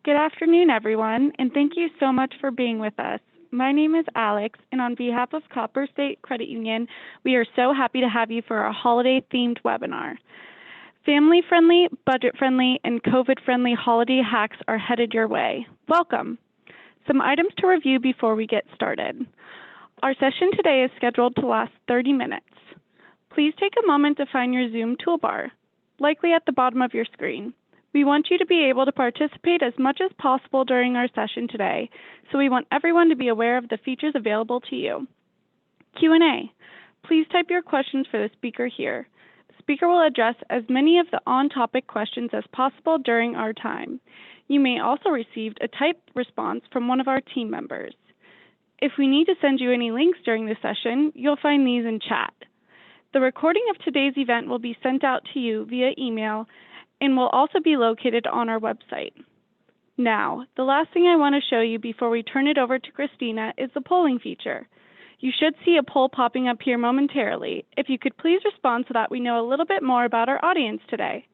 Good afternoon, everyone, and thank you so much for being with us. My name is Alex, and on behalf of Copper State Credit Union, we are so happy to have you for our holiday-themed webinar. Family-friendly, budget-friendly, and COVID-friendly holiday hacks are headed your way. Welcome. Some items to review before we get started. Our session today is scheduled to last 30 minutes. Please take a moment to find your Zoom toolbar, likely at the bottom of your screen. We want you to be able to participate as much as possible during our session today, so we want everyone to be aware of the features available to you. Q&A. Please type your questions for the speaker here. The speaker will address as many of the on-topic questions as possible during our time. You may also receive a typed response from one of our team members. If we need to send you any links during the session, you'll find these in chat. The recording of today's event will be sent out to you via email and will also be located on our website. Now, the last thing I want to show you before we turn it over to Christina is the polling feature. You should see a poll popping up here momentarily. If you could please respond so that we know a little bit more about our audience today.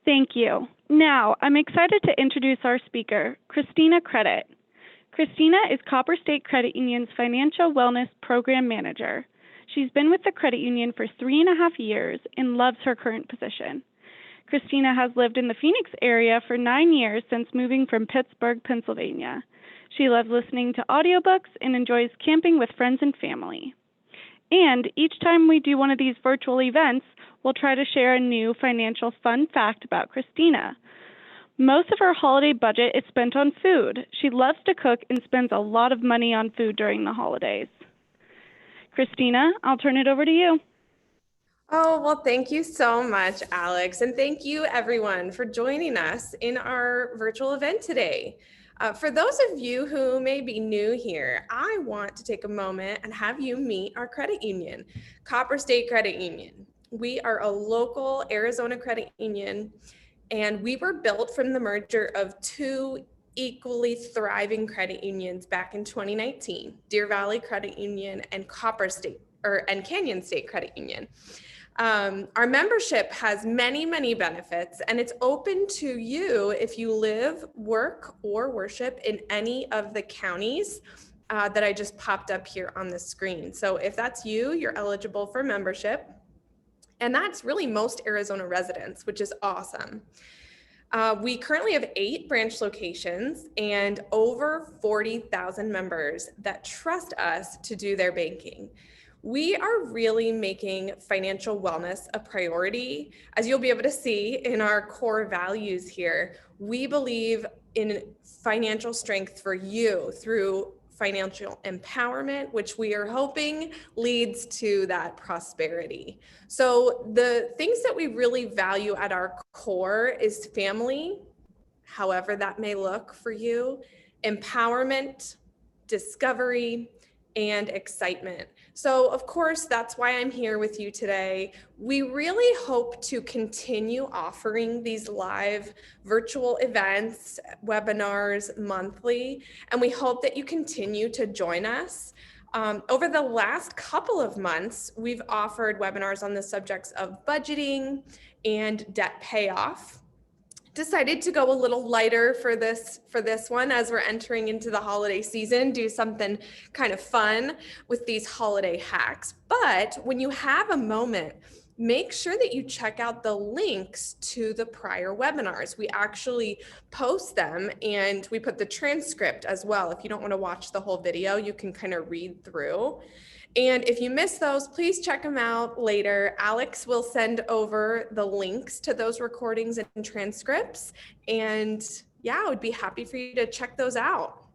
Thank you. Now, I'm excited to introduce our speaker, Christina Credit. Christina is Copper State Credit Union's Financial Wellness Program Manager. She's been with the credit union for 3.5 years and loves her current position. Christina has lived in the Phoenix area for 9 years since moving from Pittsburgh, Pennsylvania. She loves listening to audiobooks and enjoys camping with friends and family. And each time we do one of these virtual events, we'll try to share a new financial fun fact about Christina. Most of her holiday budget is spent on food. She loves to cook and spends a lot of money on food during the holidays. Christina, I'll turn it over to you. Oh, well, thank you so much, Alex. And thank you, everyone, for joining us in our virtual event today. For those of you who may be new here, I want to take a moment and have you meet our credit union, Copper State Credit Union. We are a local Arizona credit union, and we were built from the merger of two equally thriving credit unions back in 2019, Deer Valley Credit Union and Canyon State Credit Union. Our membership has many benefits, and it's open to you if you live, work, or worship in any of the counties that I just popped up here on the screen. So if that's you, you're eligible for membership. And that's really most Arizona residents, which is awesome. We currently have 8 branch locations and over 40,000 members that trust us to do their banking. We are really making financial wellness a priority. As you'll be able to see in our core values here, we believe in financial strength for you through financial empowerment, which we are hoping leads to that prosperity. So the things that we really value at our core is family, however that may look for you, empowerment, discovery, and excitement. So of course, that's why I'm here with you today. We really hope to continue offering these live virtual events, webinars monthly, and we hope that you continue to join us. Over the last couple of months, we've offered webinars on the subjects of budgeting and debt payoff. Decided to go a little lighter for this one as we're entering into the holiday season, do something kind of fun with these holiday hacks. But when you have a moment, make sure that you check out the links to the prior webinars. We actually post them and we put the transcript as well. If you don't want to watch the whole video, you can kind of read through. And if you miss those, please check them out later. Alex will send over the links to those recordings and transcripts. And yeah, I would be happy for you to check those out.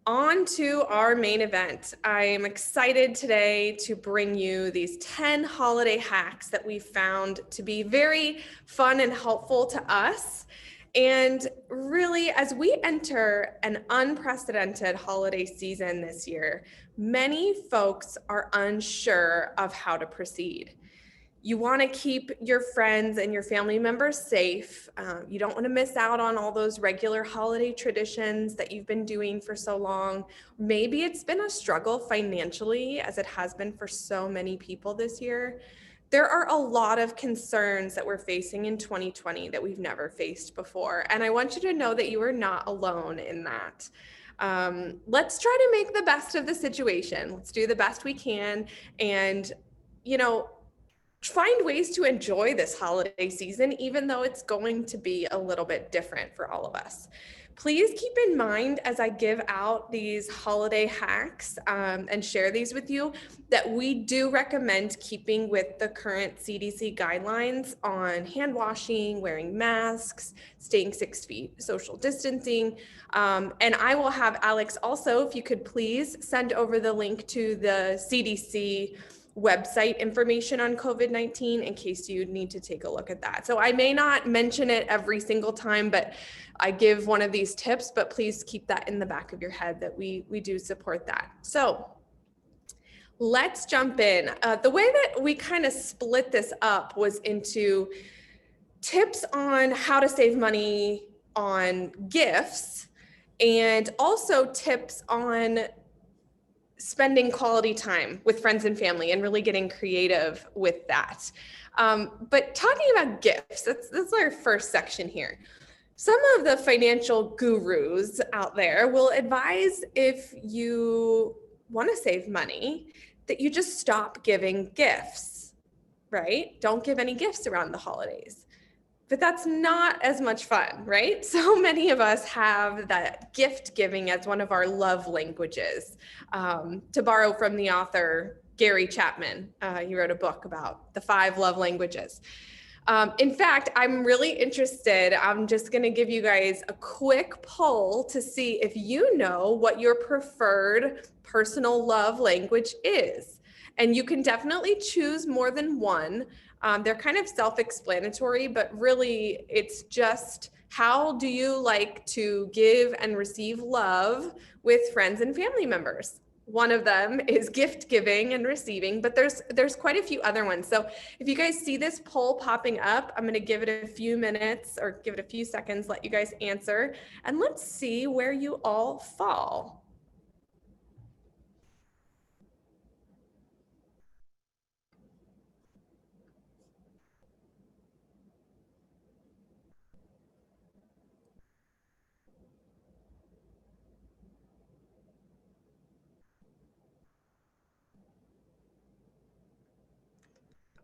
On to our main event. I am excited today to bring you these 10 holiday hacks that we found to be very fun and helpful to us. And really, as we enter an unprecedented holiday season this year, many folks are unsure of how to proceed. You want to keep your friends and your family members safe. You don't want to miss out on all those regular holiday traditions that you've been doing for so long. Maybe it's been a struggle financially, as it has been for so many people this year. There are a lot of concerns that we're facing in 2020 that we've never faced before. And I want you to know that you are not alone in that. Let's try to make the best of the situation. Let's do the best we can. And, find ways to enjoy this holiday season, even though it's going to be a little bit different for all of us. Please keep in mind as I give out these holiday hacks and share these with you that we do recommend keeping with the current CDC guidelines on hand washing, wearing masks, staying 6 feet, social distancing. And I will have Alex also, if you could please send over the link to the CDC website information on COVID-19 in case you need to take a look at that. So I may not mention it every single time, but I give one of these tips, but please keep that in the back of your head that we do support that. So let's jump in. The way that we kind of split this up was into tips on how to save money on gifts and also tips on spending quality time with friends and family and really getting creative with that. But talking about gifts, that's our first section here. Some of the financial gurus out there will advise if you want to save money that you just stop giving gifts, right? Don't give any gifts around the holidays. But that's not as much fun, right? So many of us have that gift giving as one of our love languages. To borrow from the author, Gary Chapman, he wrote a book about the 5 love languages. In fact, I'm really interested. I'm just going to give you guys a quick poll to see if you know what your preferred personal love language is. And you can definitely choose more than one. They're kind of self-explanatory, but really it's just how do you like to give and receive love with friends and family members? One of them is gift giving and receiving, but there's quite a few other ones. So if you guys see this poll popping up, I'm going to give it a few minutes or give it a few seconds, let you guys answer, and let's see where you all fall.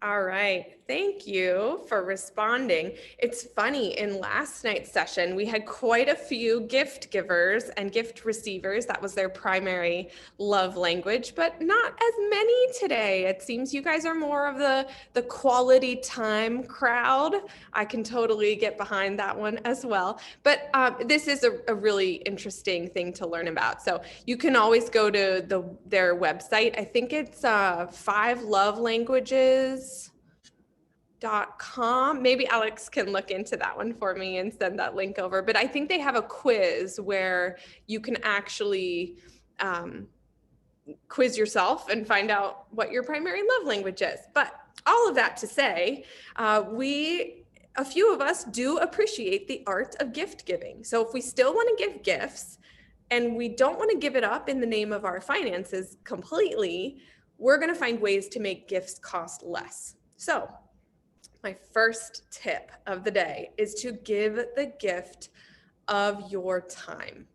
All right. Thank you for responding. It's funny, in last night's session, we had quite a few gift givers and gift receivers. That was their primary love language, but not as many today. It seems you guys are more of the quality time crowd. I can totally get behind that one as well. But this is a really interesting thing to learn about. So you can always go to their website. I think it's 5 love languages .com. Maybe Alex can look into that one for me and send that link over. But I think they have a quiz where you can actually quiz yourself and find out what your primary love language is. But all of that to say, a few of us do appreciate the art of gift giving. So if we still want to give gifts and we don't want to give it up in the name of our finances completely, we're going to find ways to make gifts cost less. So my first tip of the day is to give the gift of your time.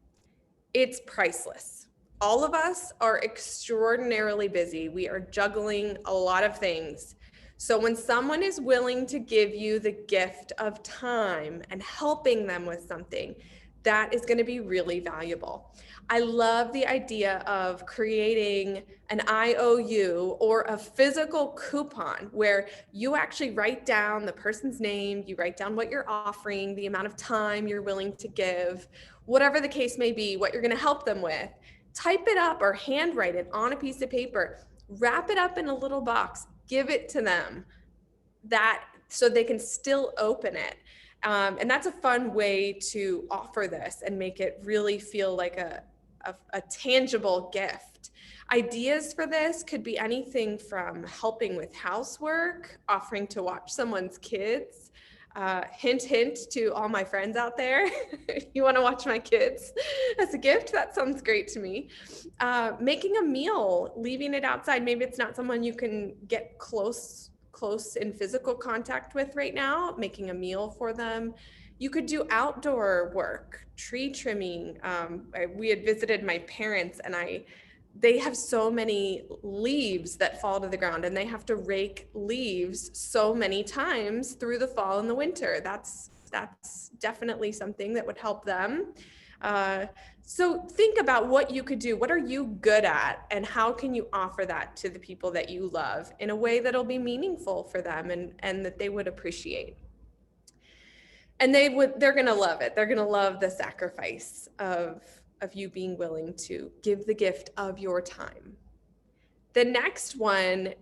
It's priceless. All of us are extraordinarily busy. We are juggling a lot of things. So when someone is willing to give you the gift of time and helping them with something, that is going to be really valuable. I love the idea of creating an IOU or a physical coupon where you actually write down the person's name, you write down what you're offering, the amount of time you're willing to give, whatever the case may be, what you're going to help them with. type it up or handwrite it on a piece of paper, wrap it up in a little box, give it to them, that so they can still open it. And that's a fun way to offer this and make it really feel like a tangible gift. Ideas for this could be anything from helping with housework, offering to watch someone's kids. Hint, hint to all my friends out there. If you want to watch my kids as a gift, that sounds great to me. Making a meal, leaving it outside. Maybe it's not someone you can get close in physical contact with right now, making a meal for them. You could do outdoor work, tree trimming. We had visited my parents, and they have so many leaves that fall to the ground, and they have to rake leaves so many times through the fall and the winter. That's definitely something that would help them. So think about what you could do. What are you good at, and how can you offer that to the people that you love in a way that'll be meaningful for them and that they would appreciate? And they're going to love it. They're going to love the sacrifice of you being willing to give the gift of your time. The next one,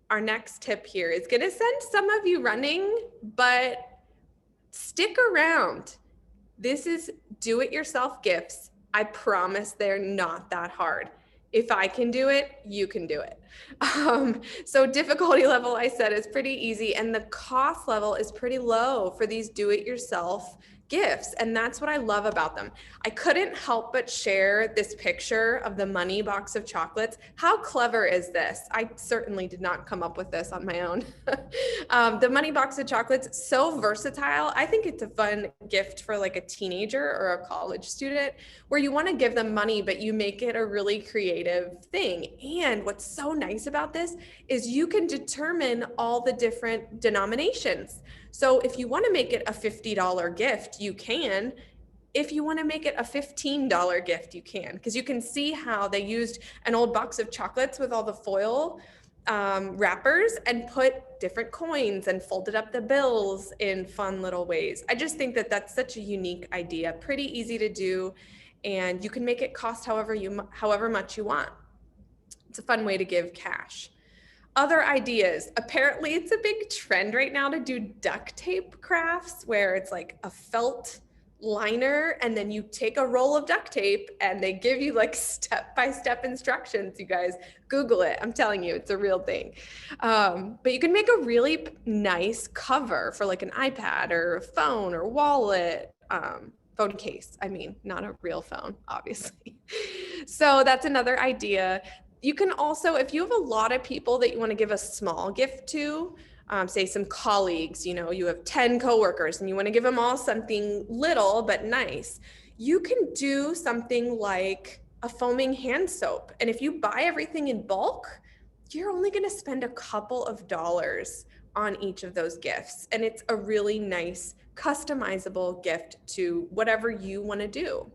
our next tip here, is going to send some of you running, but stick around. This is do-it-yourself gifts. I promise they're not that hard. If I can do it, you can do it. So difficulty level, I said, is pretty easy, and the cost level is pretty low for these do-it-yourself gifts. And that's what I love about them. I couldn't help but share this picture of the money box of chocolates. How clever is this? I certainly did not come up with this on my own. The money box of chocolates, so versatile. I think it's a fun gift for like a teenager or a college student where you want to give them money, but you make it a really creative thing. And what's so nice about this is you can determine all the different denominations. So if you want to make it a $50 gift, you can. If you want to make it a $15 gift, you can, because you can see how they used an old box of chocolates with all the foil wrappers and put different coins and folded up the bills in fun little ways. I just think that that's such a unique idea, pretty easy to do, and you can make it cost however much you want. It's a fun way to give cash. Other ideas. Apparently it's a big trend right now to do duct tape crafts where it's like a felt liner and then you take a roll of duct tape and they give you like step-by-step instructions. You guys Google it. I'm telling you, it's a real thing. But you can make a really nice cover for like an iPad or a phone or wallet, phone case. I mean, not a real phone, obviously. So that's another idea. You can also, if you have a lot of people that you want to give a small gift to, say some colleagues, you have 10 coworkers and you want to give them all something little but nice, you can do something like a foaming hand soap. And if you buy everything in bulk, you're only going to spend a couple of dollars on each of those gifts. And it's a really nice, customizable gift to whatever you want to do.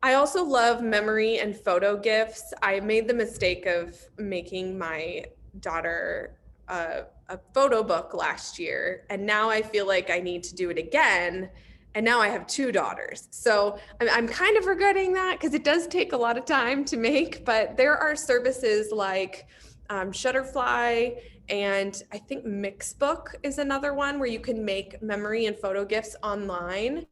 I also love memory and photo gifts. I made the mistake of making my daughter a photo book last year, and now I feel like I need to do it again. And now I have 2 daughters. So I'm kind of regretting that because it does take a lot of time to make, but there are services like Shutterfly, and I think Mixbook is another one where you can make memory and photo gifts online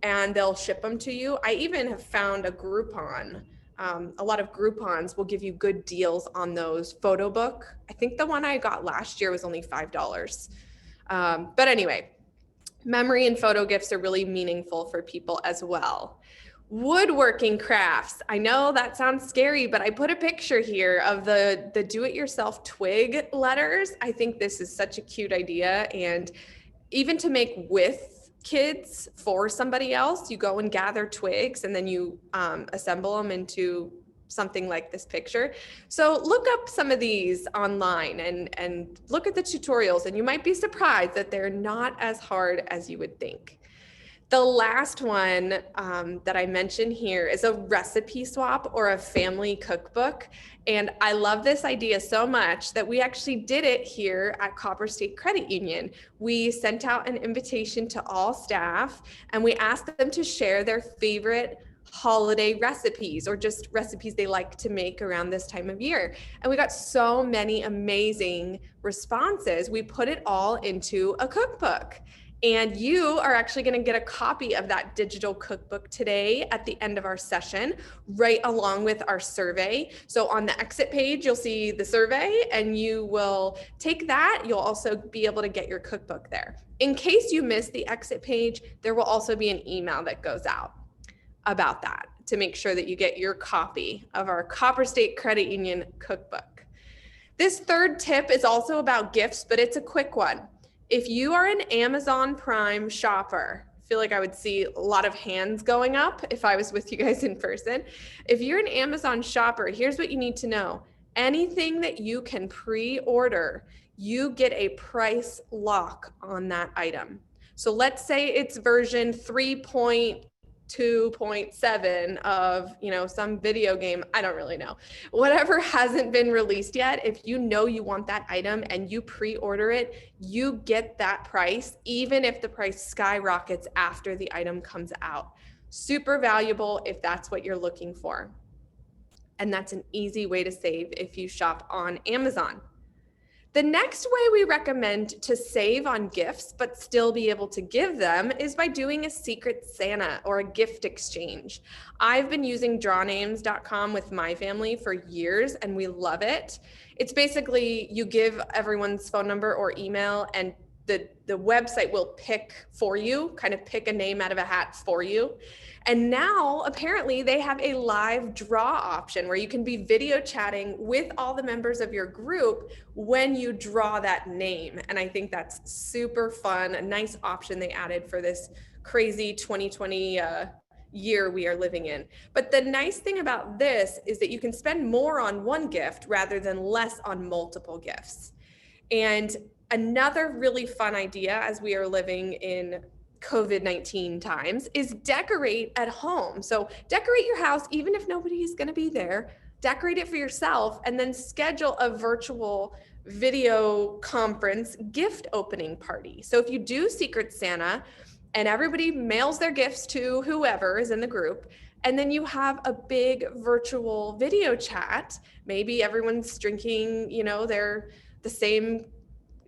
and they'll ship them to you. I even have found a Groupon. A lot of Groupons will give you good deals on those photo book. I think the one I got last year was only $5. But anyway, memory and photo gifts are really meaningful for people as well. Woodworking crafts. I know that sounds scary, but I put a picture here of the do-it-yourself twig letters. I think this is such a cute idea. And even to make with kids for somebody else, you go and gather twigs and then you assemble them into something like this picture. So look up some of these online and look at the tutorials, and you might be surprised that they're not as hard as you would think. The last one that I mentioned here is a recipe swap or a family cookbook. And I love this idea so much that we actually did it here at Copper State Credit Union. We sent out an invitation to all staff and we asked them to share their favorite holiday recipes or just recipes they like to make around this time of year. And we got so many amazing responses. We put it all into a cookbook. And you are actually going to get a copy of that digital cookbook today at the end of our session, right along with our survey. So on the exit page, you'll see the survey and you will take that. You'll also be able to get your cookbook there. In case you missed the exit page, there will also be an email that goes out about that to make sure that you get your copy of our Copper State Credit Union cookbook. This third tip is also about gifts, but it's a quick one. If you are an Amazon Prime shopper, I feel like I would see a lot of hands going up if I was with you guys in person. If you're an Amazon shopper, here's what you need to know. Anything that you can pre-order, you get a price lock on that item. So let's say it's version 3.2.7 of, some video game. I don't really know. Whatever hasn't been released yet, if you know you want that item and you pre-order it, you get that price, even if the price skyrockets after the item comes out. Super valuable if that's what you're looking for. And that's an easy way to save if you shop on Amazon. The next way we recommend to save on gifts but still be able to give them is by doing a Secret Santa or a gift exchange. I've been using drawnames.com with my family for years and we love it. It's basically you give everyone's phone number or email and the website will pick for you, kind of pick a name out of a hat for you. And now apparently they have a live draw option where you can be video chatting with all the members of your group when you draw that name. And I think that's super fun, a nice option they added for this crazy 2020 year we are living in. But the nice thing about this is that you can spend more on one gift rather than less on multiple gifts. And another really fun idea as we are living in COVID-19 times is decorate at home. So decorate your house, even if nobody is going to be there, decorate it for yourself and then schedule a virtual video conference gift opening party. So if you do Secret Santa and everybody mails their gifts to whoever is in the group, and then you have a big virtual video chat, maybe everyone's drinking, the same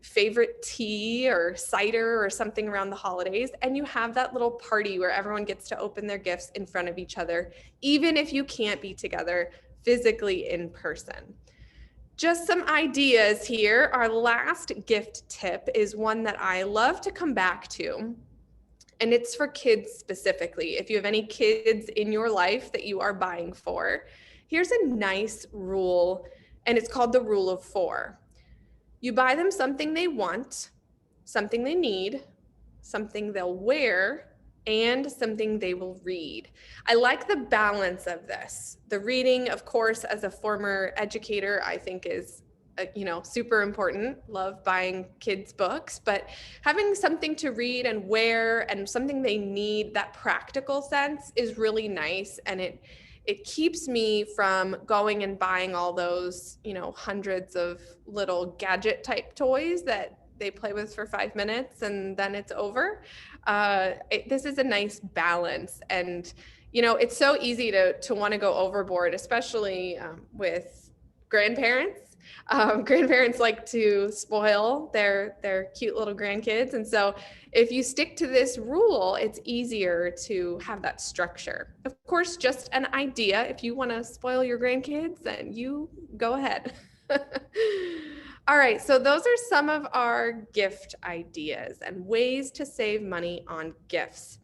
favorite tea or cider or something around the holidays, and you have that little party where everyone gets to open their gifts in front of each other, even if you can't be together physically in person. Just some ideas here. Our last gift tip is one that I love to come back to, and it's for kids specifically. If you have any kids in your life that you are buying for, here's a nice rule, and it's called the Rule of 4. You buy them something they want, something they need, something they'll wear, and something they will read. I like the balance of this. The reading, of course, as a former educator, I think is super important. Love buying kids' books, but having something to read and wear and something they need, that practical sense is really nice. And it keeps me from going and buying all those, hundreds of little gadget type toys that they play with for 5 minutes and then it's over. This is a nice balance. And, it's so easy to want to go overboard, especially with grandparents. Grandparents like to spoil their cute little grandkids. And so if you stick to this rule, it's easier to have that structure. Of course, just an idea. If you want to spoil your grandkids, then you go ahead. All right, so those are some of our gift ideas and ways to save money on gifts.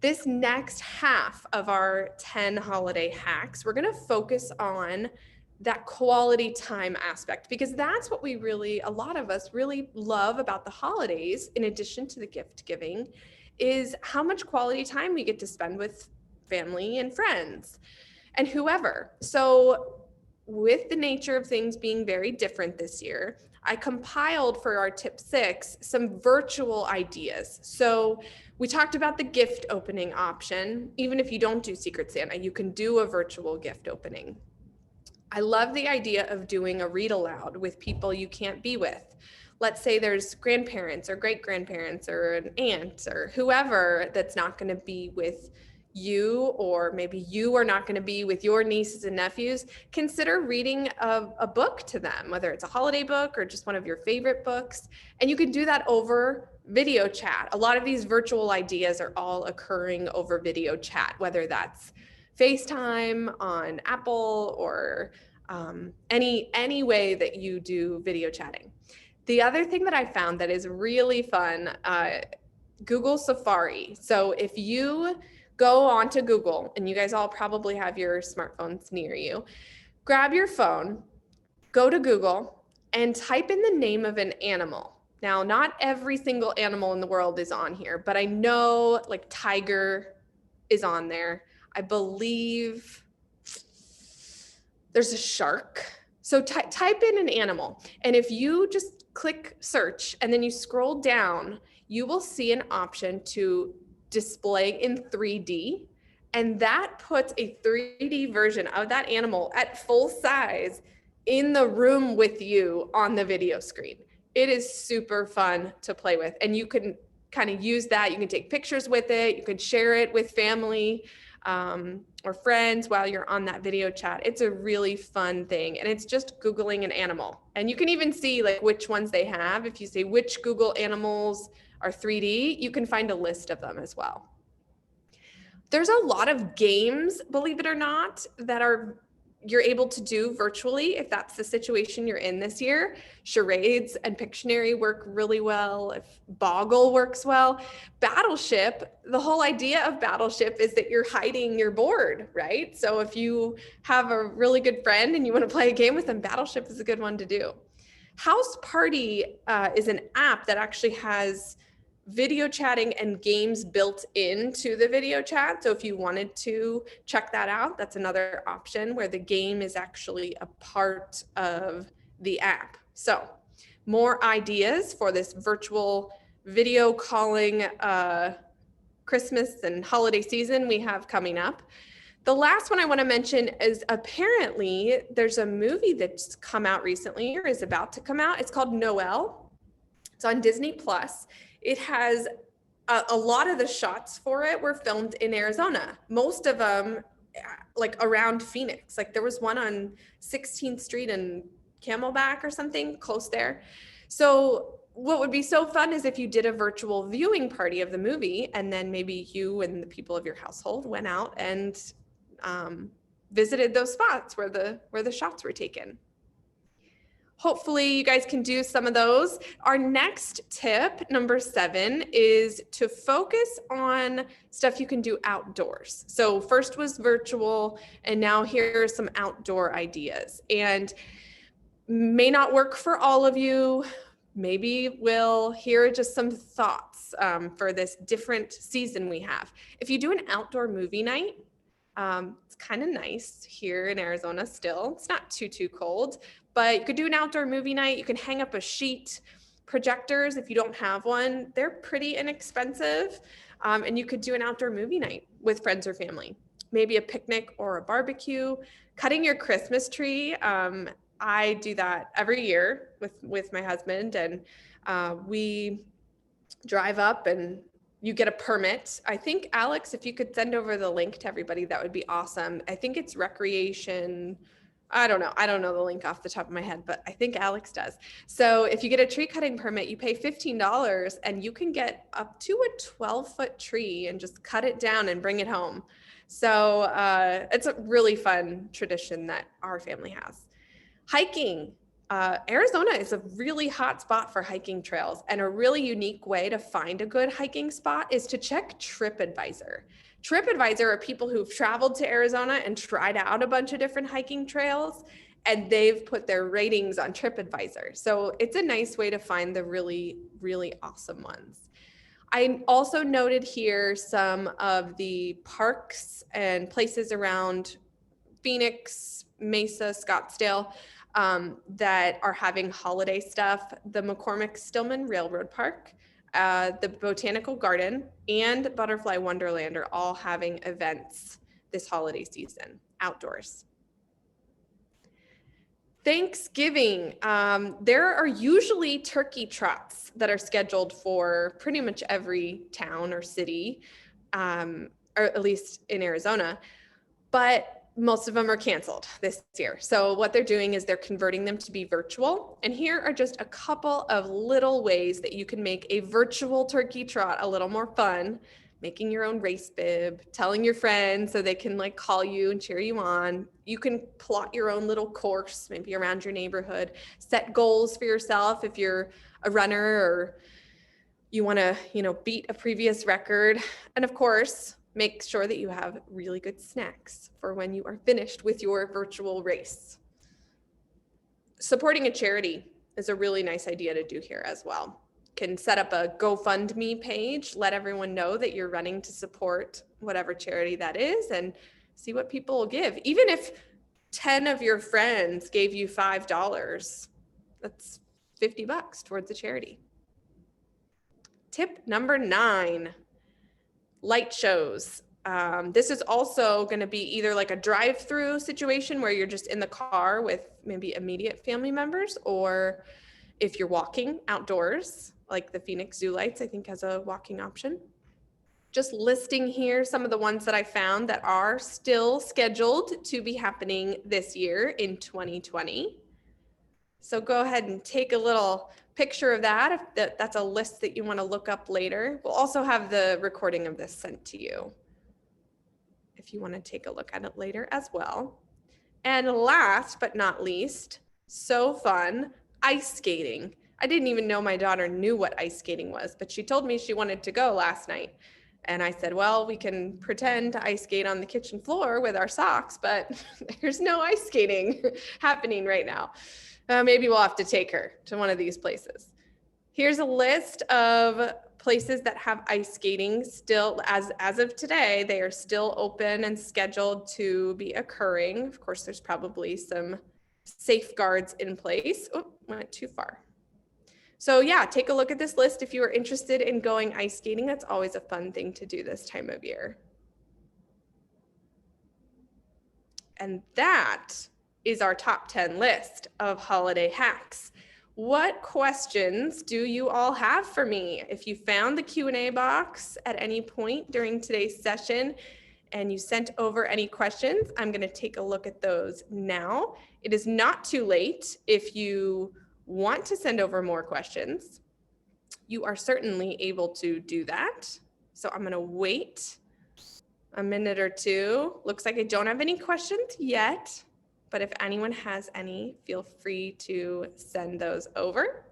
This next half of our 10 holiday hacks, we're going to focus on that quality time aspect, because that's what a lot of us really love about the holidays, in addition to the gift giving, is how much quality time we get to spend with family and friends and whoever. So with the nature of things being very different this year, I compiled for our tip 6 some virtual ideas. So we talked about the gift opening option. Even if you don't do Secret Santa, you can do a virtual gift opening. I love the idea of doing a read aloud with people you can't be with. Let's say there's grandparents or great grandparents or an aunt or whoever that's not going to be with you, or maybe you are not going to be with your nieces and nephews, consider reading a book to them, whether it's a holiday book or just one of your favorite books. And you can do that over video chat. A lot of these virtual ideas are all occurring over video chat, whether that's FaceTime on Apple or any way that you do video chatting. The other thing that I found that is really fun, Google Safari. So if you go onto Google, and you guys all probably have your smartphones near you, grab your phone, go to Google, and type in the name of an animal. Now, not every single animal in the world is on here, but I know like tiger is on there. I believe there's a shark. So type in an animal. And if you just click search and then you scroll down, you will see an option to display in 3D. And that puts a 3D version of that animal at full size in the room with you on the video screen. It is super fun to play with. And you can kind of use that. You can take pictures with it. You can share it with family or friends while you're on that video chat. It's a really fun thing. And it's just Googling an animal. And you can even see like which ones they have. If you say which Google animals are 3D, you can find a list of them as well. There's a lot of games, believe it or not, that you're able to do virtually if that's the situation you're in this year. Charades and Pictionary work really well. If Boggle works well. Battleship, the whole idea of Battleship is that you're hiding your board, right? So if you have a really good friend and you want to play a game with them, Battleship is a good one to do. House Party is an app that actually has video chatting and games built into the video chat. So if you wanted to check that out, that's another option where the game is actually a part of the app. So more ideas for this virtual video calling Christmas and holiday season we have coming up. The last one I want to mention is apparently there's a movie that's come out recently or is about to come out. It's called Noelle. It's on Disney Plus. It has a lot of the shots for it were filmed in Arizona. Most of them like around Phoenix. Like there was one on 16th Street in Camelback or something close there. So what would be so fun is if you did a virtual viewing party of the movie and then maybe you and the people of your household went out and visited those spots where the shots were taken. Hopefully you guys can do some of those. Our next tip, number 7, is to focus on stuff you can do outdoors. So first was virtual, and now here are some outdoor ideas. And may not work for all of you. Maybe we'll hear just some thoughts for this different season we have. If you do an outdoor movie night, it's kind of nice here in Arizona still. It's not too cold. But you could do an outdoor movie night. You can hang up a sheet. Projectors, if you don't have one, they're pretty inexpensive. And you could do an outdoor movie night with friends or family. Maybe a picnic or a barbecue. Cutting your Christmas tree. I do that every year with my husband. And we drive up and you get a permit. I think, Alex, if you could send over the link to everybody, that would be awesome. I think it's Recreation. I don't know the link off the top of my head, but I think Alex does. So if you get a tree cutting permit, you pay $15 and you can get up to a 12-foot tree and just cut it down and bring it home. So it's a really fun tradition that our family has. Hiking. Arizona is a really hot spot for hiking trails, and a really unique way to find a good hiking spot is to check TripAdvisor. TripAdvisor are people who've traveled to Arizona and tried out a bunch of different hiking trails, and they've put their ratings on TripAdvisor. So it's a nice way to find the really, really awesome ones. I also noted here some of the parks and places around Phoenix, Mesa, Scottsdale that are having holiday stuff. The McCormick-Stillman Railroad Park, the Botanical Garden, and Butterfly Wonderland are all having events this holiday season, outdoors. Thanksgiving, there are usually turkey trots that are scheduled for pretty much every town or city or at least in Arizona, but most of them are canceled this year. So what they're doing is they're converting them to be virtual. And here are just a couple of little ways that you can make a virtual turkey trot a little more fun. Making your own race bib, telling your friends so they can like call you and cheer you on. You can plot your own little course, maybe around your neighborhood. Set goals for yourself if you're a runner or you want to, beat a previous record. And of course, make sure that you have really good snacks for when you are finished with your virtual race. Supporting a charity is a really nice idea to do here as well. Can set up a GoFundMe page, let everyone know that you're running to support whatever charity that is, and see what people will give. Even if 10 of your friends gave you $5, that's $50 towards a charity. Tip number 9, light shows. This is also going to be either like a drive-through situation where you're just in the car with maybe immediate family members, or if you're walking outdoors, like the Phoenix Zoo Lights, I think has a walking option. Just listing here some of the ones that I found that are still scheduled to be happening this year in 2020. So go ahead and take a little picture of that if that's a list that you want to look up later. We'll also have the recording of this sent to you if you want to take a look at it later as well. And last but not least, so fun, ice skating. I didn't even know my daughter knew what ice skating was, but she told me she wanted to go last night. And I said, well, we can pretend to ice skate on the kitchen floor with our socks, but there's no ice skating happening right now. Maybe we'll have to take her to one of these places. Here's a list of places that have ice skating still, as of today, they are still open and scheduled to be occurring. Of course, there's probably some safeguards in place. Oh, went too far. So yeah, take a look at this list if you are interested in going ice skating. That's always a fun thing to do this time of year. And that is our top 10 list of holiday hacks. What questions do you all have for me? If you found the Q&A box at any point during today's session and you sent over any questions, I'm going to take a look at those now. It is not too late if you want to send over more questions. You are certainly able to do that. So I'm going to wait a minute or two. Looks like I don't have any questions yet, but if anyone has any, feel free to send those over.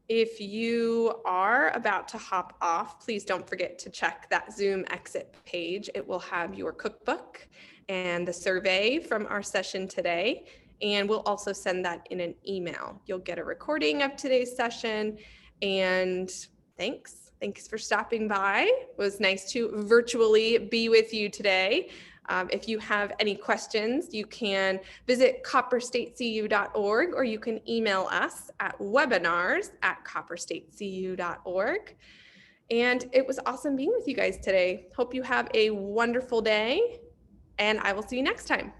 If you are about to hop off, please don't forget to check that Zoom exit page. It will have your cookbook and the survey from our session today, and we'll also send that in an email. You'll get a recording of today's session, and thanks for stopping by. It was nice to virtually be with you today. If you have any questions, you can visit copperstatecu.org, or you can email us at webinars@copperstatecu.org. And it was awesome being with you guys today. Hope you have a wonderful day, and I will see you next time.